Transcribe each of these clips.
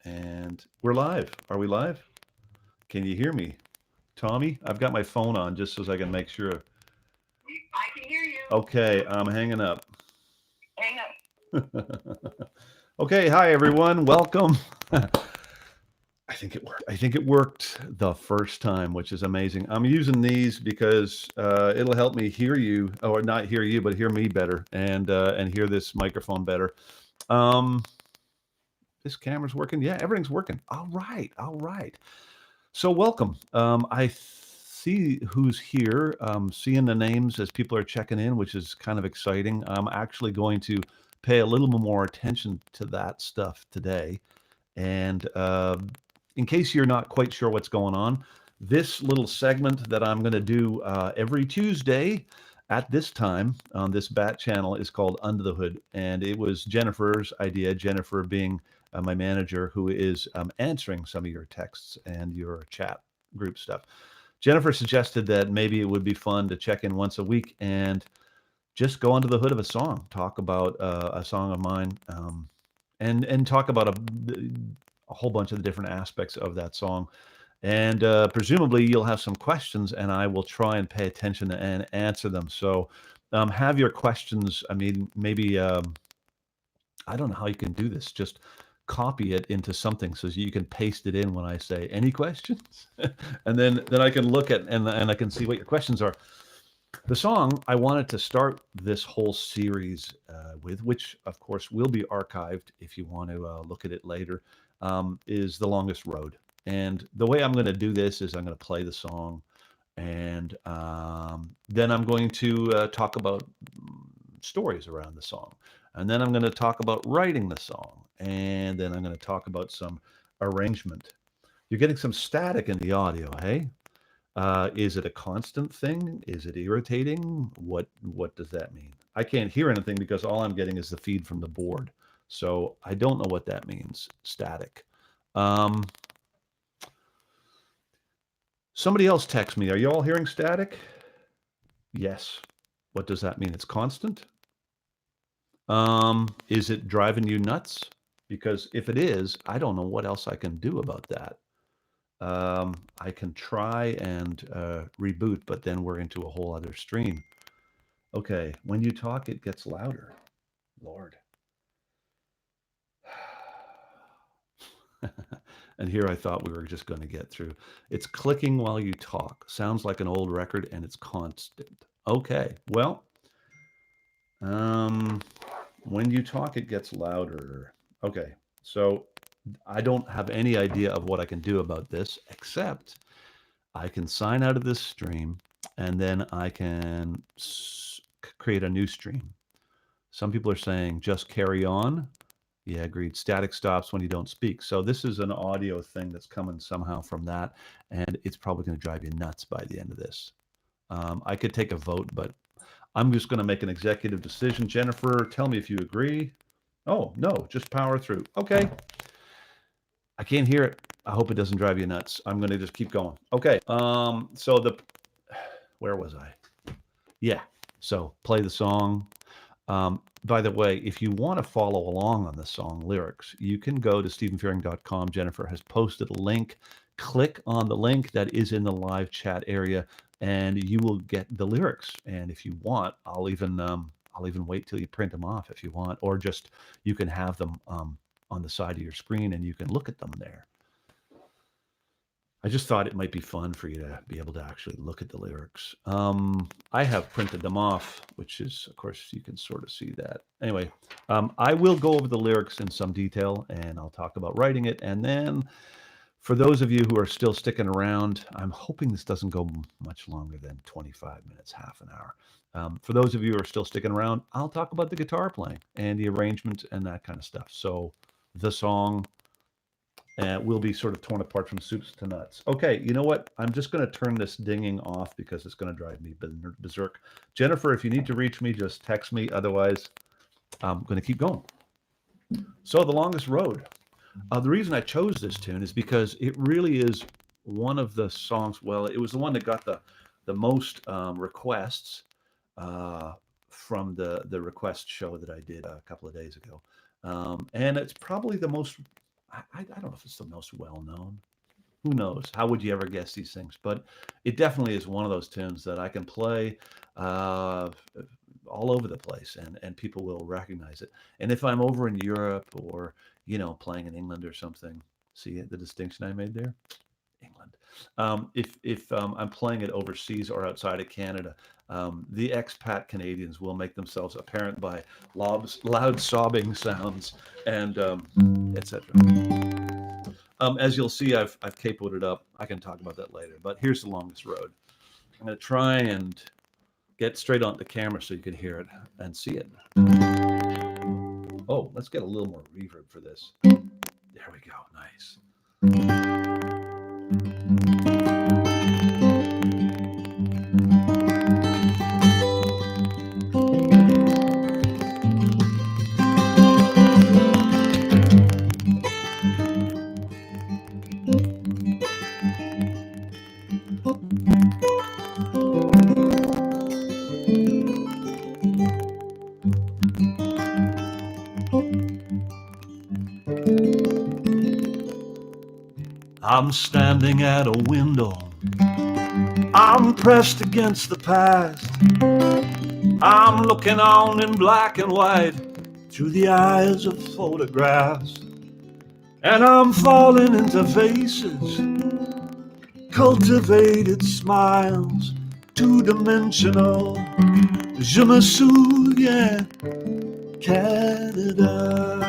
And we're live. Are we live? Can you hear me? Tommy, I've got my phone on just so I can make sure. I can hear you. Okay, I'm hanging up. Hang up. Okay, hi everyone. Welcome. I think it worked. I think it worked the first time, which is amazing. I'm using these because it'll help me hear you, or not hear you, but hear me better, and hear this microphone better. Um, this camera's working. Yeah, everything's working. All right, all right. So welcome. I see who's here. Seeing the names as people are checking in, which is kind of exciting. I'm actually going to pay a little more attention to that stuff today. And in case you're not quite sure what's going on, this little segment that I'm going to do every Tuesday at this time on this Bat channel is called Under the Hood. And it was Jennifer's idea, Jennifer being my manager, who is answering some of your texts and your chat group stuff. Jennifer suggested that maybe it would be fun to check in once a week and just go under the hood of a song, talk about a song of mine, and talk about a whole bunch of the different aspects of that song. And presumably you'll have some questions, and I will try and pay attention and answer them. So have your questions. I mean, maybe I don't know how you can do this. Just copy it into something so you can paste it in when I say any questions, and then I can look at and I can see what your questions are. The song I wanted to start this whole series with, which of course will be archived if you want to look at it later, is The Longest Road. And the way I'm going to do this is I'm going to play the song, and then I'm going to talk about stories around the song. And then I'm going to talk about writing the song. And then I'm going to talk about some arrangement. You're getting some static in the audio, hey? Is it a constant thing? Is it irritating? What does that mean? I can't hear anything because all I'm getting is the feed from the board. So I don't know what that means, static. Um, Somebody else text me. Are you all hearing static? Yes. What does that mean? It's constant? Is it driving you nuts? Because if it is, I don't know what else I can do about that. I can try and reboot, but then we're into a whole other stream. Okay, when you talk, it gets louder. Lord. And here I thought we were just going to get through. It's clicking while you talk. Sounds like an old record, and it's constant. Okay, well, um, when you talk, it gets louder. Okay, so I don't have any idea of what I can do about this, except I can sign out of this stream, and then I can create a new stream. Some people are saying just carry on. Yeah, agreed. Static stops when you don't speak. So this is an audio thing that's coming somehow from that, and it's probably going to drive you nuts by the end of this. I could take a vote, but I'm just going to make an executive decision. Jennifer, tell me if you agree. Oh, no, just power through. Okay. I can't hear it. I hope it doesn't drive you nuts. I'm going to just keep going. Okay. So where was I? Yeah. So play the song. By the way, if you want to follow along on the song lyrics, you can go to stephenfearing.com. Jennifer has posted a link. Click on the link that is in the live chat area, and you will get the lyrics. And if you want, I'll even wait till you print them off if you want, or just you can have them on the side of your screen and you can look at them there. I just thought it might be fun for you to be able to actually look at the lyrics. I have printed them off, which is, of course, you can sort of see that. Anyway, I will go over the lyrics in some detail, and I'll talk about writing it. And then for those of you who are still sticking around, I'm hoping this doesn't go much longer than 25 minutes, half an hour. For those of you who are still sticking around, I'll talk about the guitar playing and the arrangement and that kind of stuff. So the song will be sort of torn apart from soups to nuts. Okay, you know what? I'm just going to turn this dinging off because it's going to drive me berserk. Jennifer, if you need to reach me, just text me. Otherwise, I'm going to keep going. So, The Longest Road. The reason I chose this tune is because it really is one of the songs. Well, it was the one that got the most requests from the request show that I did a couple of days ago, and it's probably the most I don't know if it's the most well known. Who knows? How would you ever guess these things? But it definitely is one of those tunes that I can play uh, all over the place, and people will recognize it. And if I'm over in Europe or playing in England or something, see the distinction I made there? England. If I'm playing it overseas or outside of Canada, the expat Canadians will make themselves apparent by loud sobbing sounds and etc. As you'll see, I've capoed it up. I can talk about that later. But here's the longest road. I'm going to try and get straight on the camera so you can hear it and see it. Oh, let's get a little more reverb for this. There we go. Nice. I'm standing at a window. I'm pressed against the past. I'm looking on in black and white through the eyes of photographs. And I'm falling into faces, cultivated smiles, two-dimensional. Je me souviens, Canada.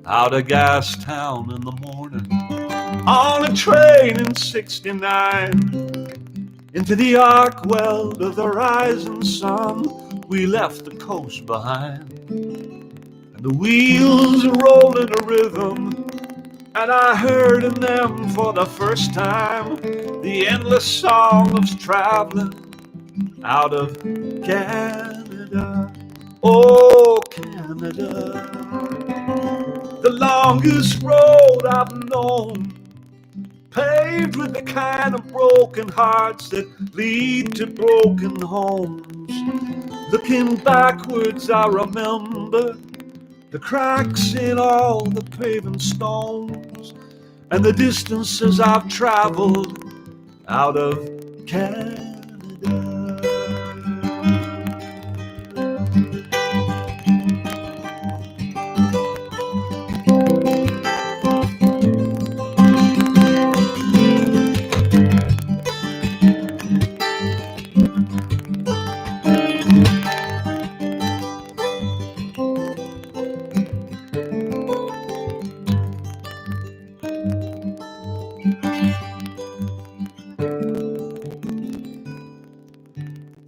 Out of Gastown in the morning, on a train in '69, into the arc weld of the rising sun, we left the coast behind. And the wheels rolled in a rhythm, and I heard in them for the first time the endless song of traveling out of Canada. Oh, Canada. The longest road I've known, paved with the kind of broken hearts that lead to broken homes. Looking backwards, I remember the cracks in all the paving stones and the distances I've traveled out of Canada.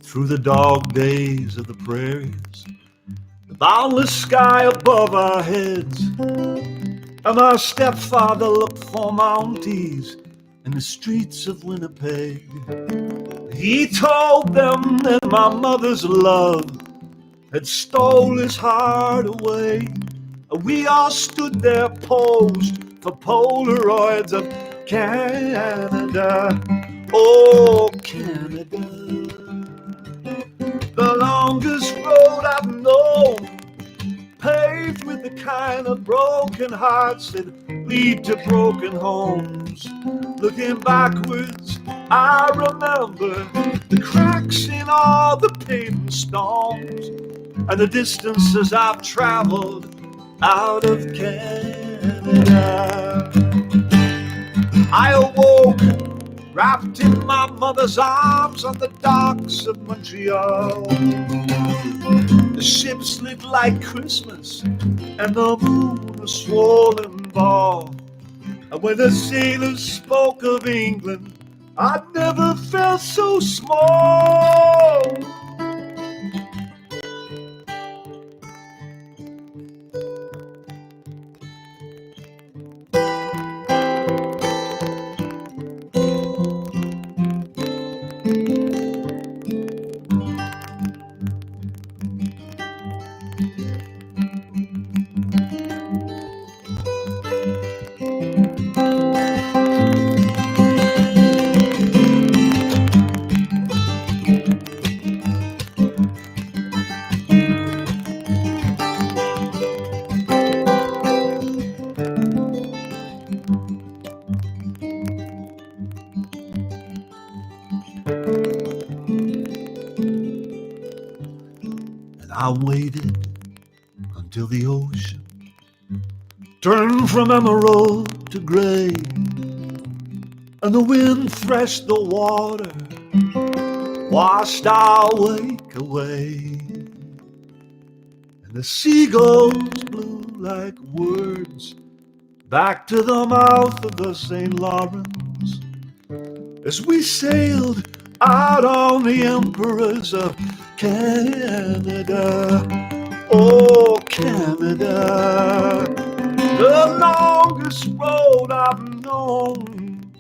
Through the dog days of the prairies, the boundless sky above our heads, and my stepfather looked for Mounties in the streets of Winnipeg. He told them that my mother's love had stole his heart away. We all stood there posed for Polaroids of Canada. Oh, Canada. The longest road I've known, paved with the kind of broken hearts that lead to broken homes. Looking backwards, I remember the cracks in all the paving stones and the distances I've traveled out of Canada. I awoke wrapped in my mother's arms on the docks of Montreal. The ship slid like Christmas and the moon a swollen ball. And when the sailors spoke of England, I'd never felt so small. I waited until the ocean turned from emerald to gray, and the wind threshed the water, washed our wake away. And the seagulls blew like words back to the mouth of the St. Lawrence as we sailed out on the Emperors of Canada. Oh, Canada, the longest road I've known,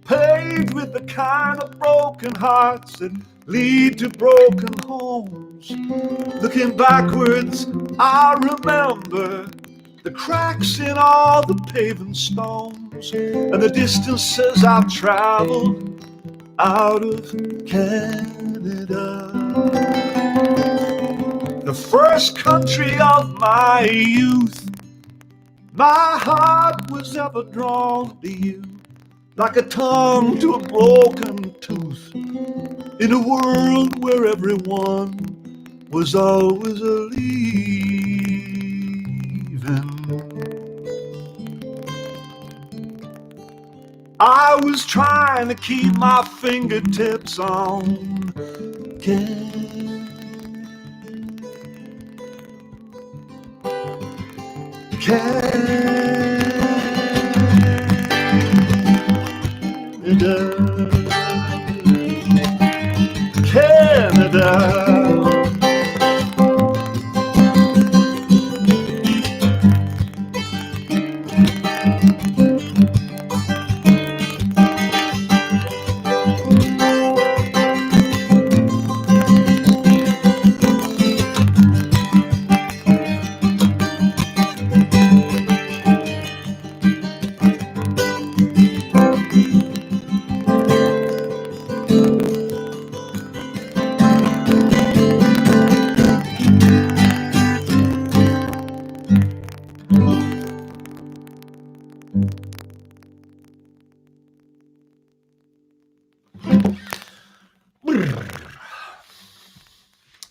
paved with the kind of broken hearts that lead to broken homes. Looking backwards, I remember the cracks in all the paving stones and the distances I've traveled out of Canada. The first country of my youth, my heart was ever drawn to you, like a tongue to a broken tooth, in a world where everyone was always a leaving. I was trying to keep my fingertips on Canada. Canada.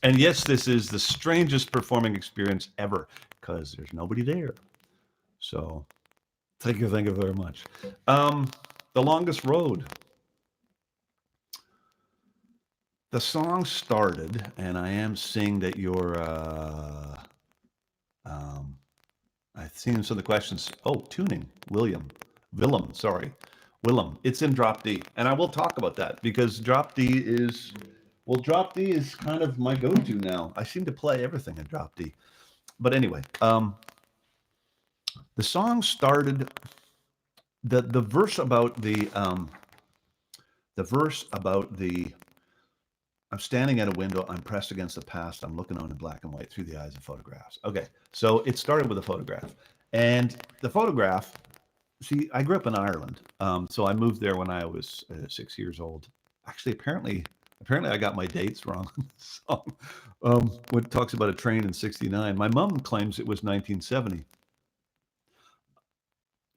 And yes, this is the strangest performing experience ever because there's nobody there. So thank you very much. The Longest Road. The song started, and I am seeing that you're, I've seen some of the questions. Oh, tuning, Willem, sorry. Willem, it's in drop D. And I will talk about that because drop D is kind of my go-to now. I seem to play everything in drop D. But anyway, the song started, the verse about the I'm standing at a window, I'm pressed against the past, I'm looking on in black and white through the eyes of photographs. Okay, so it started with a photograph. And the photograph, see, I grew up in Ireland. So I moved there when I was 6 years old. Actually, apparently I got my dates wrong on this song. When it talks about a train in 69. My mom claims it was 1970.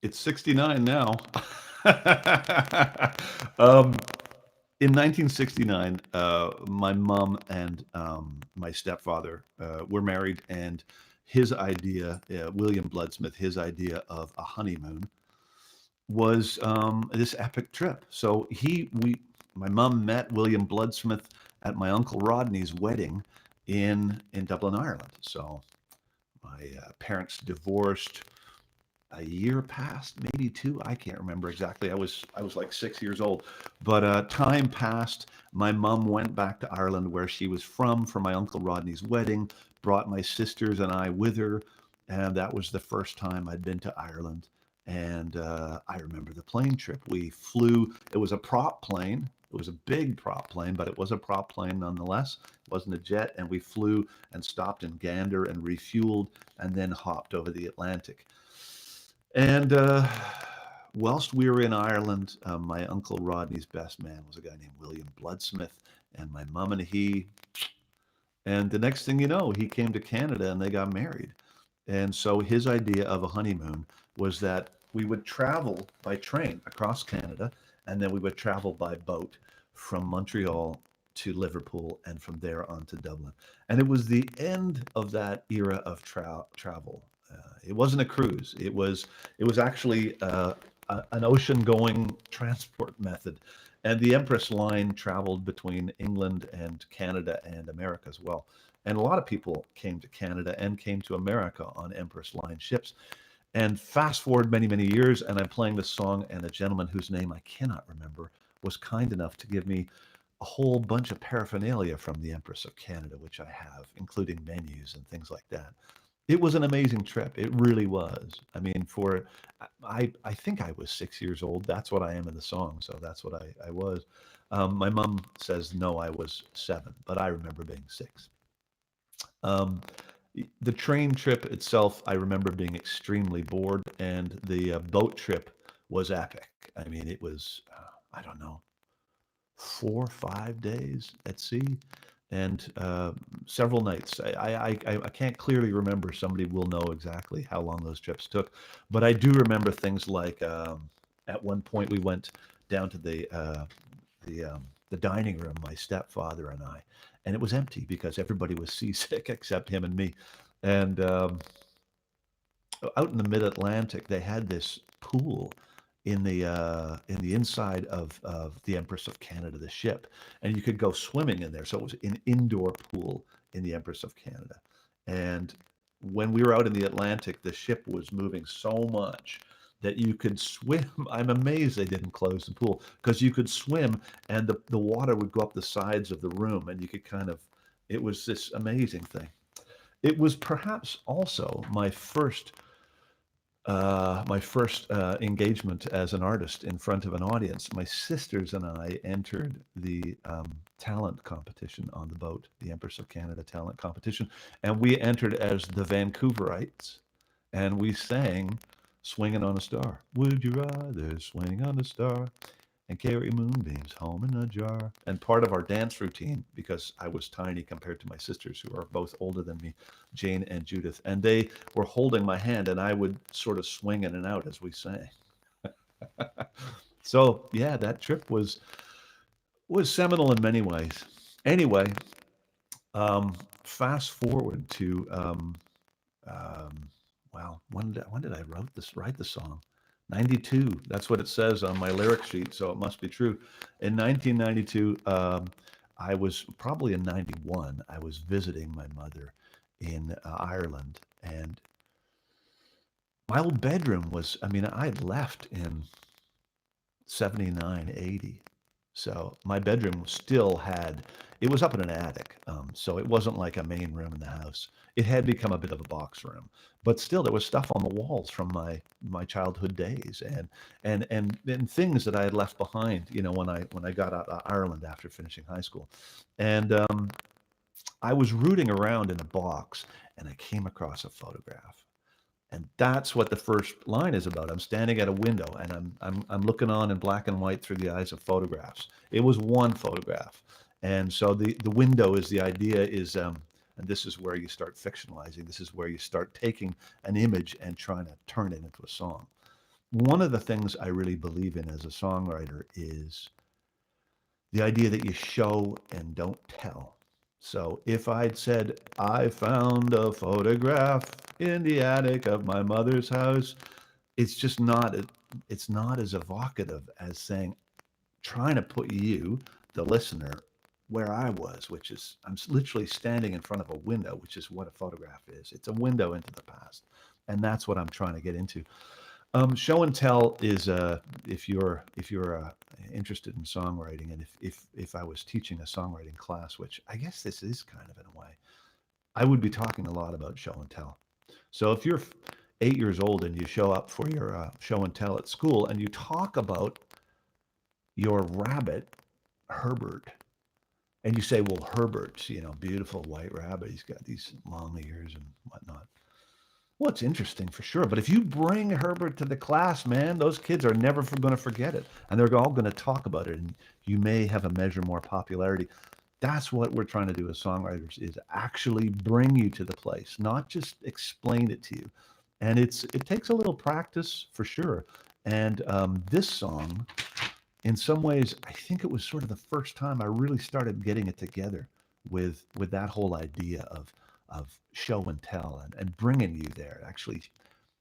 It's 69 now. In 1969, my mom and my stepfather were married, and his idea, William Bloodsmith, his idea of a honeymoon was this epic trip. So my mom met William Bloodsmith at my uncle Rodney's wedding in Dublin, Ireland. So my parents divorced. A year passed, maybe two. I can't remember exactly. I was like 6 years old, but time passed. My mom went back to Ireland, where she was from, for my uncle Rodney's wedding. Brought my sisters and I with her, and that was the first time I'd been to Ireland. And I remember the plane trip. We flew. It was a prop plane. It was a big prop plane, but it was a prop plane nonetheless. It wasn't a jet. And we flew and stopped in Gander and refueled, and then hopped over the Atlantic. And whilst we were in Ireland, my uncle Rodney's best man was a guy named William Bloodsmith, and my mom and he, and the next thing you know, he came to Canada and they got married. And so his idea of a honeymoon was that we would travel by train across Canada, and then we would travel by boat from Montreal to Liverpool, and from there on to Dublin. And it was the end of that era of travel. It wasn't a cruise. It was actually an ocean-going transport method, and the Empress line traveled between England and Canada and America as well. And a lot of people came to Canada and came to America on Empress line ships. And fast forward many, many years, and I'm playing this song, and a gentleman whose name I cannot remember was kind enough to give me a whole bunch of paraphernalia from the Empress of Canada, which I have, including menus and things like that. It was an amazing trip. It really was. I mean, I think I was 6 years old. That's what I am in the song, so that's what I was. My mom says no, I was 7, but I remember being 6. Um, the train trip itself, I remember being extremely bored, and the boat trip was epic. I mean, it was, I don't know, 4 or 5 days at sea, and several nights. I can't clearly remember. Somebody will know exactly how long those trips took, but I do remember things like at one point we went down to the dining room, my stepfather and I, and it was empty because everybody was seasick except him and me. And out in the mid-Atlantic, they had this pool in the inside of the Empress of Canada, the ship, and you could go swimming in there. So it was an indoor pool in the Empress of Canada. And when we were out in the Atlantic, the ship was moving so much that you could swim. I'm amazed they didn't close the pool because you could swim, and the water would go up the sides of the room, and you could kind of. It was this amazing thing. It was perhaps also my first engagement as an artist in front of an audience. My sisters and I entered the talent competition on the boat, the Empress of Canada talent competition, and we entered as the Vancouverites, and we sang "Swinging on a Star." Would you rather swing on a star and carry moonbeams home in a jar? And part of our dance routine, because I was tiny compared to my sisters, who are both older than me, Jane and Judith, and they were holding my hand, and I would sort of swing in and out as we sang. So yeah, that trip was seminal in many ways. Anyway, um, fast forward to um, well, when did I write the song? 92. That's what it says on my lyric sheet, so it must be true. In 1992, I was probably in 91. I was visiting my mother in Ireland, and my old bedroom was. I mean, I had left in 79, 80. So my bedroom still had, it was up in an attic. So it wasn't like a main room in the house. It had become a bit of a box room, but still there was stuff on the walls from my childhood days, and things that I had left behind, when I got out of Ireland after finishing high school. And I was rooting around in a box, and I came across a photograph. And that's what the first line is about. I'm standing at a window, and I'm looking on in black and white through the eyes of photographs. It was one photograph, and so the window is the idea is, and this is where you start fictionalizing. This is where you start taking an image and trying to turn it into a song. One of the things I really believe in as a songwriter is the idea that you show and don't tell. So if I'd said, I found a photograph in the attic of my mother's house, it's just not, it's not as evocative as saying, trying to put you, the listener, where I was, which is, I'm literally standing in front of a window, which is what a photograph is. It's a window into the past. And that's what I'm trying to get into. Show and tell is if you're interested in songwriting, and if I was teaching a songwriting class, which I guess this is kind of in a way, I would be talking a lot about show and tell. So if you're 8 years old and you show up for your show and tell at school, and you talk about your rabbit Herbert, and you say, well, Herbert's, beautiful white rabbit, he's got these long ears and whatnot. Well, it's interesting for sure. But if you bring Herbert to the class, man, those kids are never going to forget it. And they're all going to talk about it. And you may have a measure more popularity. That's what we're trying to do as songwriters, is actually bring you to the place, not just explain it to you. And it takes a little practice for sure. And this song in some ways, I think it was sort of the first time I really started getting it together with that whole idea of show and tell and bringing you there, actually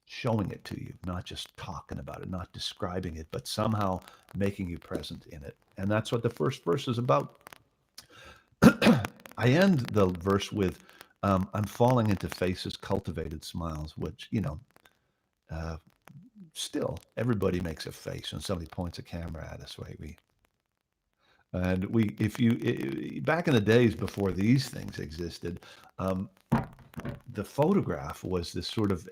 showing it to you, not just talking about it, not describing it, but somehow making you present in it. And that's what the first verse is about. I end the verse with, I'm falling into faces, cultivated smiles, which, uh, still everybody makes a face when somebody points a camera at us, right? If you, back in the days before these things existed, um, the photograph was this sort of,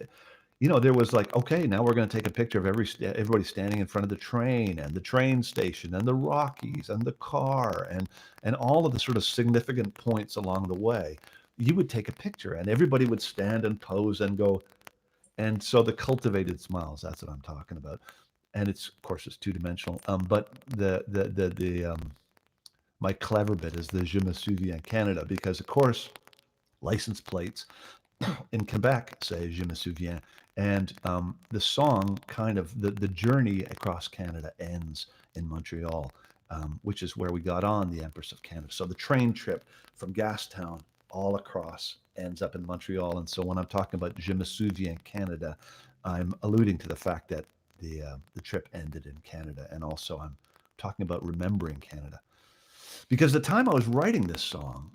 there was like, okay, now we're going to take a picture of everybody standing in front of the train and the train station and the Rockies and the car and all of the sort of significant points along the way. You would take a picture and everybody would stand and pose and go. And so the cultivated smiles, that's what I'm talking about. And of course, it's two dimensional. But my clever bit is the Je me souviens Canada, because of course, license plates in Quebec say Je me souviens. And the song kind of, the journey across Canada ends in Montreal, which is where we got on the Empress of Canada. So the train trip from Gastown all across ends up in Montreal. And so when I'm talking about Je me souviens Canada, I'm alluding to the fact that the trip ended in Canada. And also I'm talking about remembering Canada. Because the time I was writing this song,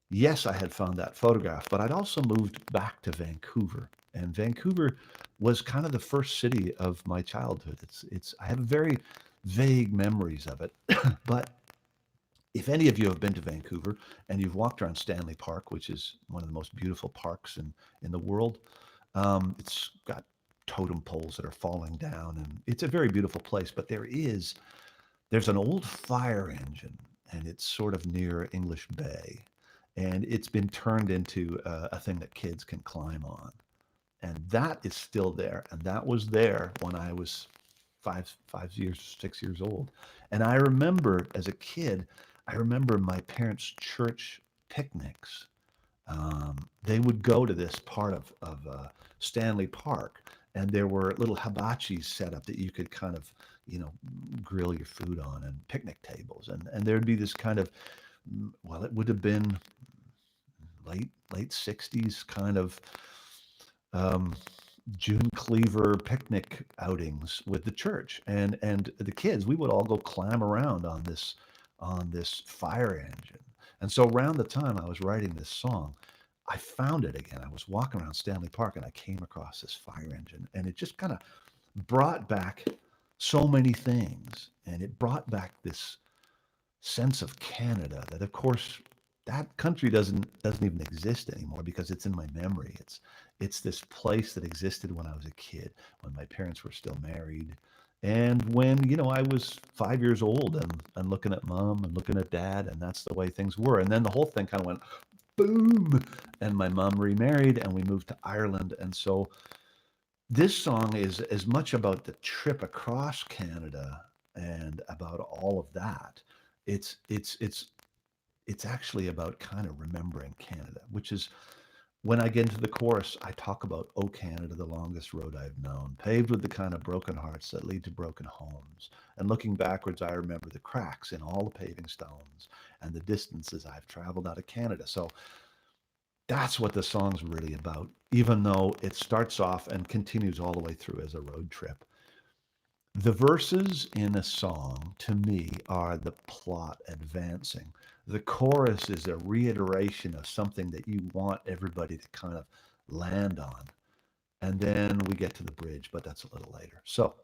yes, I had found that photograph, but I'd also moved back to Vancouver. And Vancouver was kind of the first city of my childhood. I have very vague memories of it. But if any of you have been to Vancouver and you've walked around Stanley Park, which is one of the most beautiful parks in the world, it's got totem poles that are falling down, and it's a very beautiful place. But there's an old fire engine, and it's sort of near English Bay, and it's been turned into a thing that kids can climb on, and that is still there. And that was there when I was 6 years old. And I remember as a kid, I remember my parents' church picnics. They would go to this part of Stanley Park, and there were little hibachis set up that you could kind of, grill your food on, and picnic tables, and there'd be this kind of, well, it would have been late 60s kind of um, June Cleaver picnic outings with the church, and the kids. We would all go climb around on this fire engine. And so around the time I was writing this song, I found it again. I was walking around Stanley Park and I came across this fire engine, and it just kind of brought back so many things, and it brought back this sense of Canada that, of course, that country doesn't even exist anymore because it's in my memory. It's this place that existed when I was a kid, when my parents were still married, and when I was 5 years old and looking at mom and looking at dad, and that's the way things were. And then the whole thing kind of went boom, and my mom remarried, and we moved to Ireland. And so this song is as much about the trip across Canada and about all of that. It's actually about kind of remembering Canada, which is when I get into the chorus, I talk about, "Oh Canada, the longest road I've known, paved with the kind of broken hearts that lead to broken homes. And looking backwards, I remember the cracks in all the paving stones and the distances I've traveled out of Canada." So that's what the song's really about, even though it starts off and continues all the way through as a road trip. The verses in a song, to me, are the plot advancing. The chorus is a reiteration of something that you want everybody to kind of land on. And then we get to the bridge, but that's a little later. So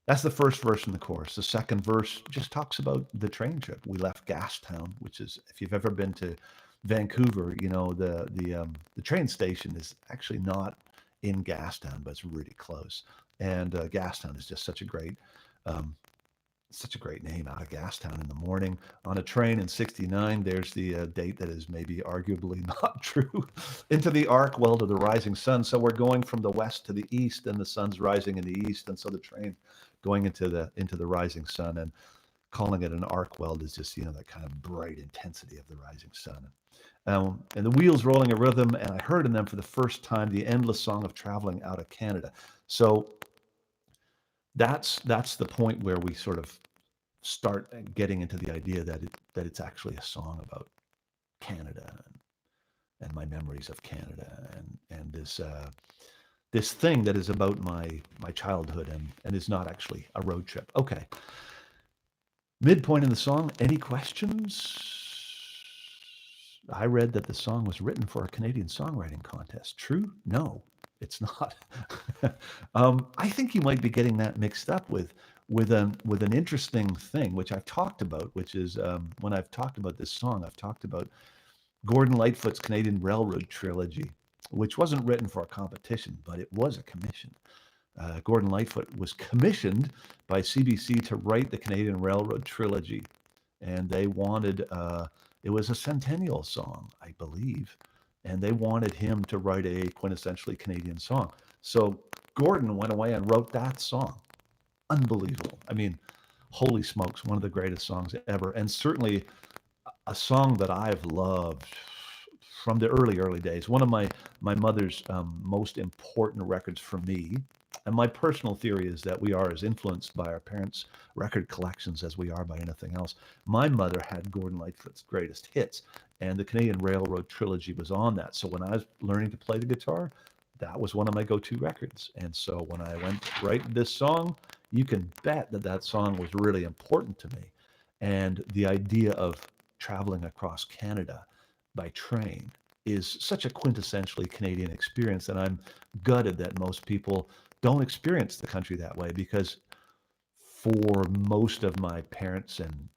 that's the first verse in the chorus. The second verse just talks about the train trip. We left Gastown, which is, if you've ever been to Vancouver, the train station is actually not in Gastown, but it's really close. And Gastown is just um, such a great name, out of Gastown in the morning on a train in '69. There's the date that is maybe arguably not true. Into the arc, well, to the rising sun. So we're going from the west to the east, and the sun's rising in the east, and so the train going into the rising sun, and calling it an arc weld is just that kind of bright intensity of the rising sun. And the wheels rolling a rhythm, and I heard in them for the first time the endless song of traveling out of Canada. So that's the point where we sort of start getting into the idea that it's actually a song about Canada and my memories of Canada and this thing that is about my childhood and is not actually a road trip. Okay. Midpoint in the song, any questions? I read that the song was written for a Canadian songwriting contest. True? No, it's not. I think you might be getting that mixed up with an interesting thing, which I've talked about, which is when I've talked about this song, I've talked about Gordon Lightfoot's Canadian Railroad trilogy, which wasn't written for a competition, but it was a commission. Gordon Lightfoot was commissioned by CBC to write the Canadian Railroad trilogy, and they wanted it was a centennial song, I believe, and they wanted him to write a quintessentially Canadian song. So Gordon went away and wrote that song. Unbelievable. I mean, holy smokes, one of the greatest songs ever, and certainly a song that I've loved from the early days. One of my mother's most important records for me. And my personal theory is that we are as influenced by our parents' record collections as we are by anything else. My mother had Gordon Lightfoot's greatest hits, and the Canadian Railroad trilogy was on that. So when I was learning to play the guitar, that was one of my go-to records. And so when I went to write this song, you can bet that song was really important to me. And the idea of traveling across Canada by train is such a quintessentially Canadian experience, and I'm gutted that most people don't experience the country that way, because for most of my parents and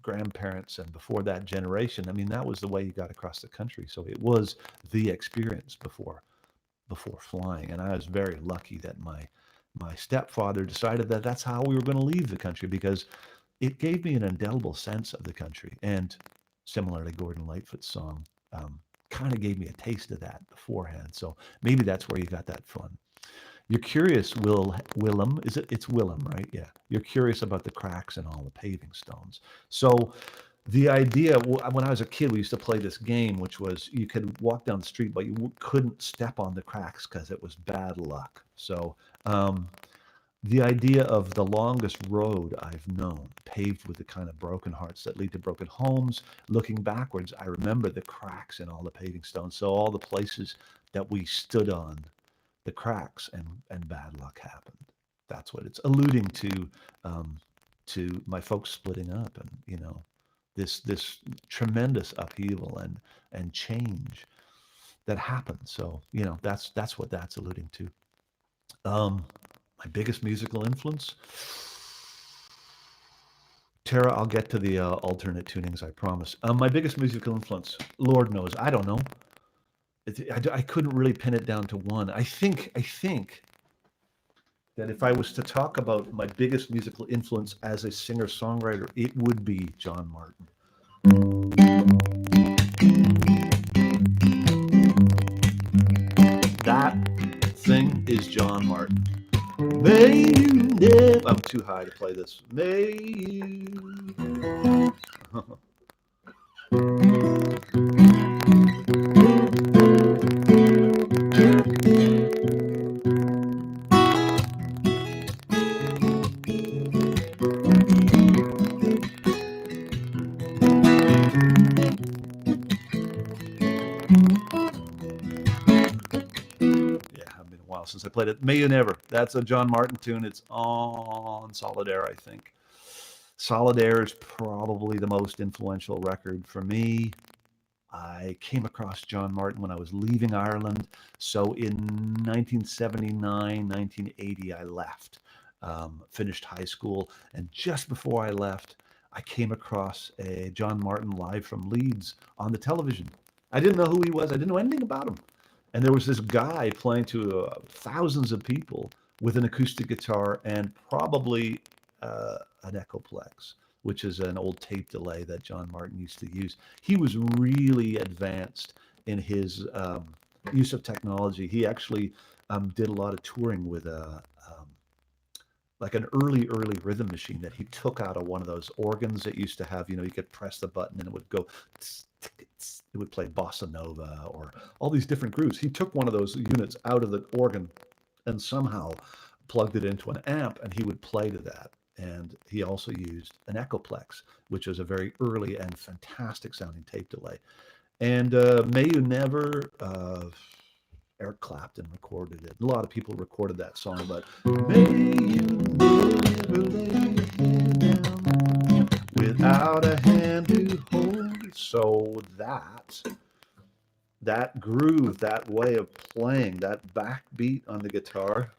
grandparents and before that generation, I mean, that was the way you got across the country. So it was the experience before flying, and I was very lucky that my stepfather decided that that's how we were going to leave the country, because it gave me an indelible sense of the country. And similarly, Gordon Lightfoot's song kind of gave me a taste of that beforehand. So maybe that's where you got that fun. You're curious, Willem, is it? It's Willem, right? Yeah. You're curious about the cracks and all the paving stones. So the idea, when I was a kid, we used to play this game, which was you could walk down the street, but you couldn't step on the cracks because it was bad luck. So the idea of the longest road I've known, paved with the kind of broken hearts that lead to broken homes. Looking backwards, I remember the cracks in all the paving stones. So all the places that we stood on, the cracks and bad luck happened. That's what it's alluding to my folks splitting up, and this tremendous upheaval and change that happened. So that's what that's alluding to. My biggest musical influence, Tara, I'll get to the alternate tunings, I promise. My biggest musical influence, Lord knows, I don't know. I couldn't really pin it down to one. I think that if I was to talk about my biggest musical influence as a singer-songwriter, it would be John Martin. That thing is John Martin. May you never... I'm too high to play this. May you... Since I played it. May You Never. That's a John Martin tune. It's on Solid Air, I think. Solid Air is probably the most influential record for me. I came across John Martin when I was leaving Ireland. So in 1979, 1980, I left, finished high school. And just before I left, I came across a John Martin live from Leeds on the television. I didn't know who he was. I didn't know anything about him. And there was this guy playing to thousands of people with an acoustic guitar and probably an Echoplex, which is an old tape delay that John Martin used to use. He was really advanced in his use of technology. He actually did a lot of touring with like an early rhythm machine that he took out of one of those organs that used to have, you could press the button and it would go, it would play bossa nova or all these different grooves. He took one of those units out of the organ and somehow plugged it into an amp, and he would play to that. And he also used an Echoplex, which was a very early and fantastic sounding tape delay. And May You Never, Eric Clapton recorded it. A lot of people recorded that song, but May you never lay your head down without a hand to hold. So that groove, that way of playing, that backbeat on the guitar.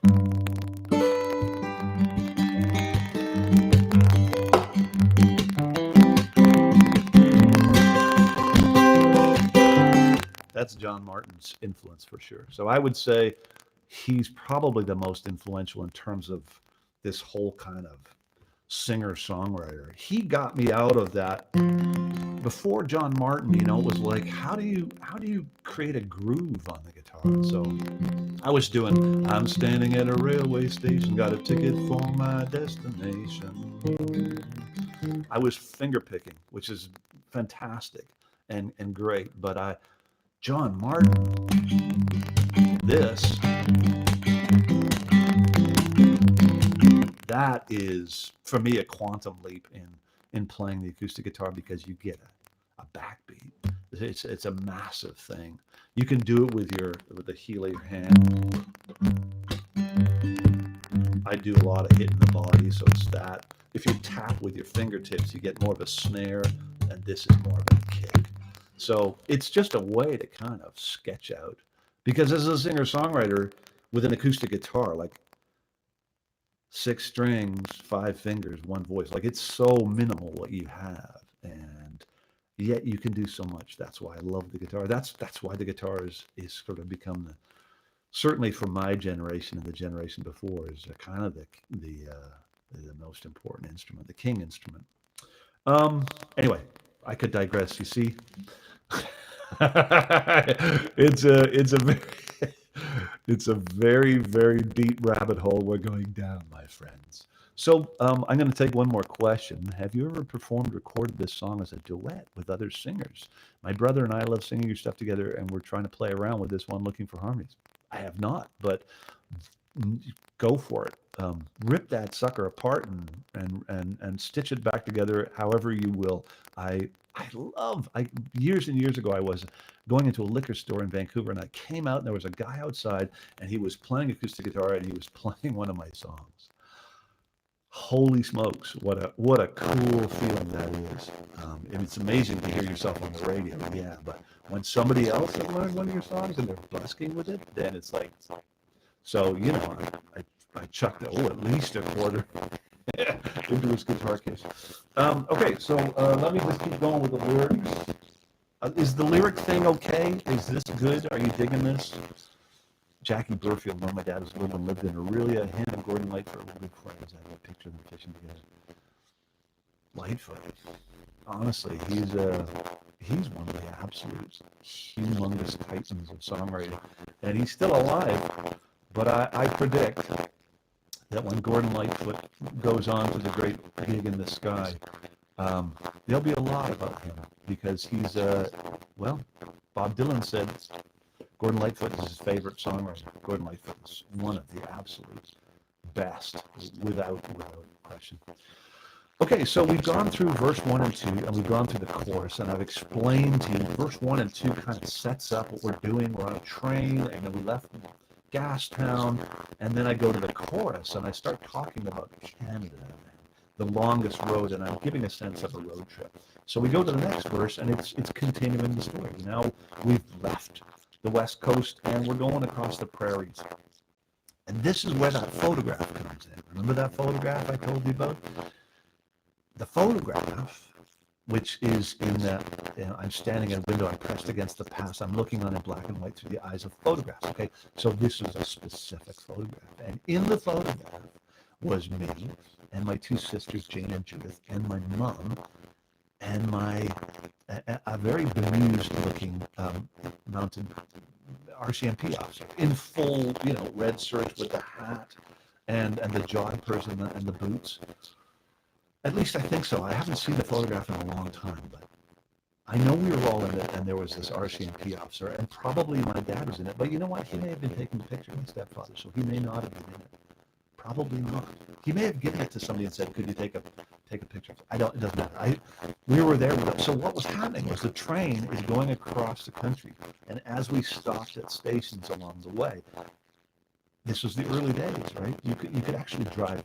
That's John Martin's influence for sure. So I would say he's probably the most influential in terms of this whole kind of singer-songwriter. He got me out of that. Before John Martin, it was like, how do you create a groove on the guitar? So I was doing, I'm standing at a railway station, got a ticket for my destination. I was finger picking, which is fantastic and great. But John Martin, that is for me a quantum leap in playing the acoustic guitar, because you get a backbeat. It's a massive thing. You can do it with the heel of your hand. I do a lot of hitting the body, so it's that. If you tap with your fingertips, you get more of a snare, and this is more of a kick. So it's just a way to kind of sketch out. Because as a singer-songwriter with an acoustic guitar, like 6 strings, 5 fingers, 1 voice, like it's so minimal what you have, and yet you can do so much. That's why I love the guitar. That's why the guitar is sort of become certainly for my generation and the generation before, is kind of the most important instrument, the king instrument. Anyway, I could digress. You see, it's a very, very deep rabbit hole we're going down, my friends. So I'm going to take one more question. Have you ever recorded this song as a duet with other singers? My brother and I love singing your stuff together, and we're trying to play around with this one, looking for harmonies. I have not, but go for it. Rip that sucker apart and stitch it back together however you will. Years and years ago, I was going into a liquor store in Vancouver, and I came out, and there was a guy outside, and he was playing acoustic guitar, and he was playing one of my songs. Holy smokes, what a cool feeling that is. And it's amazing to hear yourself on the radio, yeah, but when somebody else has learned one of your songs and they're busking with it, then it's like, so, I chucked at least a quarter into his guitar case. Okay, so let me just keep going with the lyrics. Is the lyric thing okay? Is this good? Are you digging this? Jackie Burfield, when my dad was little and lived in Aurelia, him and Gordon Lightfoot were good friends. I have a picture of them fishing together. Lightfoot, honestly, he's one of the absolute humongous titans of songwriting, and he's still alive. But I predict that when Gordon Lightfoot goes on to the great gig in the sky, there'll be a lot about him, because he's Bob Dylan said Gordon Lightfoot is his favorite songwriter. Gordon Lightfoot is one of the absolute best, without question. Okay, so we've gone through verse 1 and 2, and we've gone through the chorus, and I've explained to you verse 1 and 2 kind of sets up what we're doing. We're on a train, and then we left Gastown, and then I go to the chorus, and I start talking about Canada, the longest road, and I'm giving a sense of a road trip. So we go to the next verse, and it's continuing the story. Now we've left the West Coast, and we're going across the prairies. And this is where that photograph comes in. Remember that photograph I told you about? The photograph, which is in that, I'm standing at a window, I'm pressed against the past, I'm looking on in black and white through the eyes of photographs, okay? So this is a specific photograph. And in the photograph was me and my 2 sisters, Jane and Judith, and my mom, and a very bemused-looking mounted RCMP officer in full, red serge with the hat and the jodhpurs and the boots. At least I think so. I haven't seen the photograph in a long time, but I know we were all in it, and there was this RCMP officer, and probably my dad was in it. But you know what? He may have been taking the picture of my stepfather, so he may not have been in it. Probably not. He may have given it to somebody and said, "Could you take a picture?" I don't. It doesn't matter. We were there. So what was happening was the train is going across the country, and as we stopped at stations along the way, this was the early days, right? You could actually drive,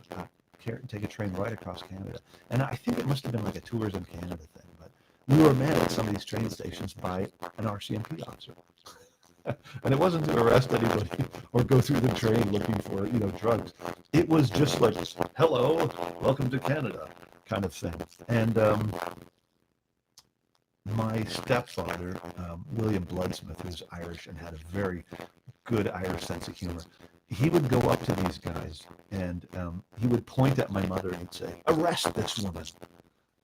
take a train right across Canada, and I think it must have been like a Tourism Canada thing. But we were met at some of these train stations by an RCMP officer. And it wasn't to arrest anybody or go through the train looking for, drugs. It was just like, hello, welcome to Canada kind of thing. And my stepfather, William Bloodsmith, who's Irish and had a very good Irish sense of humor, he would go up to these guys and he would point at my mother and he'd say, "Arrest this woman."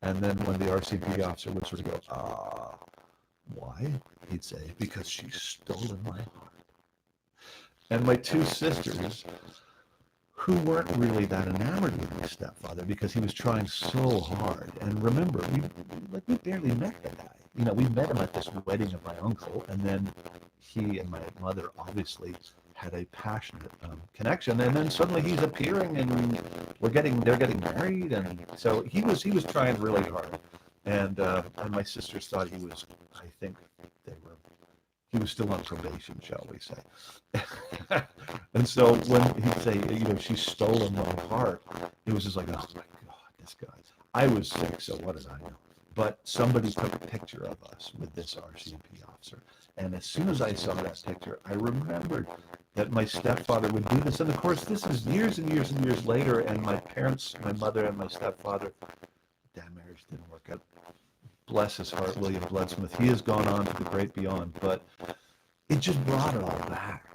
And then when the RCMP officer would sort of go, why? He'd say, "Because she's stolen my heart." And my two sisters, who weren't really that enamored with my stepfather because he was trying so hard. And remember, we barely met the guy. We met him at this wedding of my uncle, and then he and my mother obviously had a passionate connection. And then suddenly he's appearing, and they're getting married, and so he was trying really hard. And my sisters thought he was, I think he was still on probation, shall we say. And so when he'd say, "She's stolen my heart," it was just like, oh my God, this guy. I was sick, so what did I know? But somebody took a picture of us with this RCMP officer. And as soon as I saw that picture, I remembered that my stepfather would do this. And of course, this is years and years and years later, and my parents, my mother and my stepfather, that marriage didn't work out. Bless his heart, William Bloodsmith. He has gone on to the great beyond, but it just brought it all back.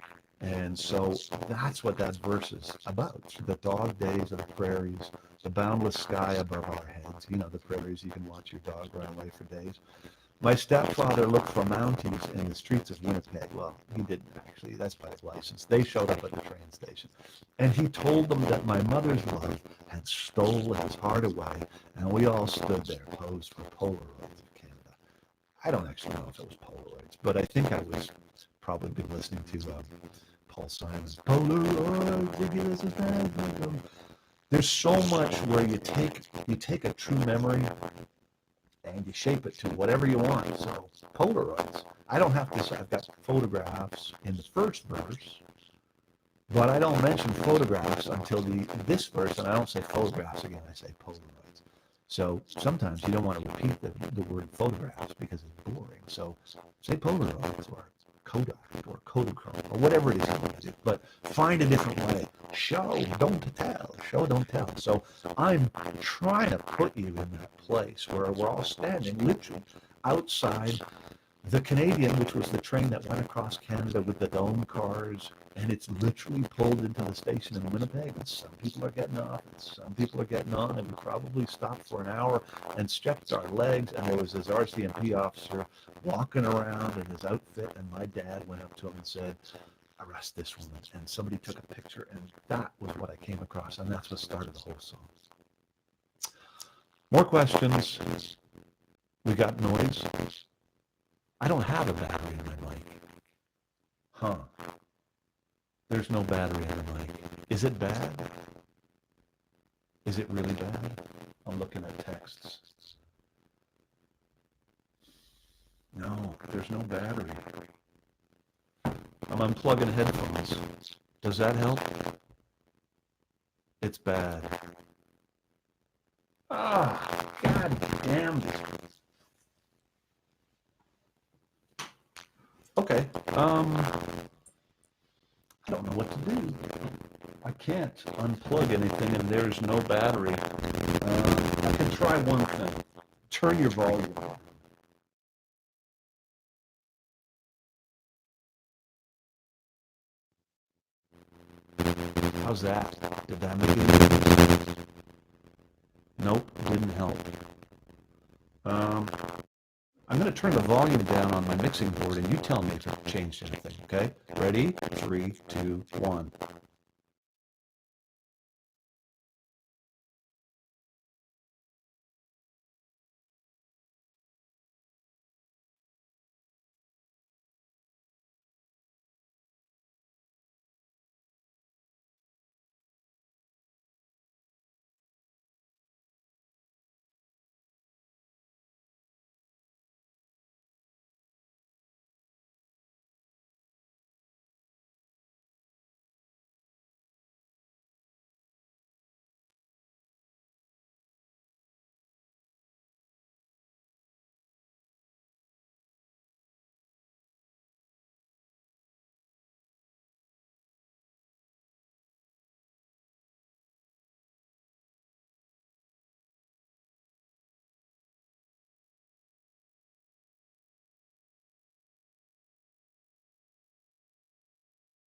And so that's what that verse is about. The dog days of the prairies, the boundless sky above our heads. The prairies, you can watch your dog run away for days. My stepfather looked for Mounties in the streets of Winnipeg. Well, he didn't actually. That's by his license. They showed up at the train station. And he told them that my mother's love had stolen his heart away, and we all stood there, posed for Polaroids of Canada. I don't actually know if it was Polaroids, but I think I was probably been listening to Paul Simon's Polaroids. They give us a bad. There's so much where you take a true memory and you shape it to whatever you want. So Polaroids. I don't have to. I've got photographs in the first verse, but I don't mention photographs until this verse, and I don't say photographs again. I say Polaroids. So sometimes you don't want to repeat the word photographs because it's boring. So say Polaroids or Kodak or Kodachrome or whatever it is you want to do. But find a different way. Show, don't tell. Show, don't tell. So I'm trying to put you in that place where we're all standing literally outside the Canadian, which was the train that went across Canada with the dome cars, and it's literally pulled into the station in Winnipeg, and some people are getting off, and some people are getting on, and we probably stopped for an hour and stretched our legs, and there was this RCMP officer walking around in his outfit, and my dad went up to him and said, "Arrest this woman," and somebody took a picture, and that was what I came across, and that's what started the whole song. More questions? We got noise? I don't have a battery in my mic. Huh. There's no battery in the mic. Is it bad? Is it really bad? I'm looking at texts. No, there's no battery. I'm unplugging headphones. Does that help? It's bad. Ah, God damn it. Okay. I don't know what to do. I can't unplug anything and there's no battery. I can try one thing. Turn your volume up. How's that? Did that make any difference? Nope, didn't help. I'm going to turn the volume down on my mixing board and you tell me if it changed anything, okay? Ready? 3, 2, 1.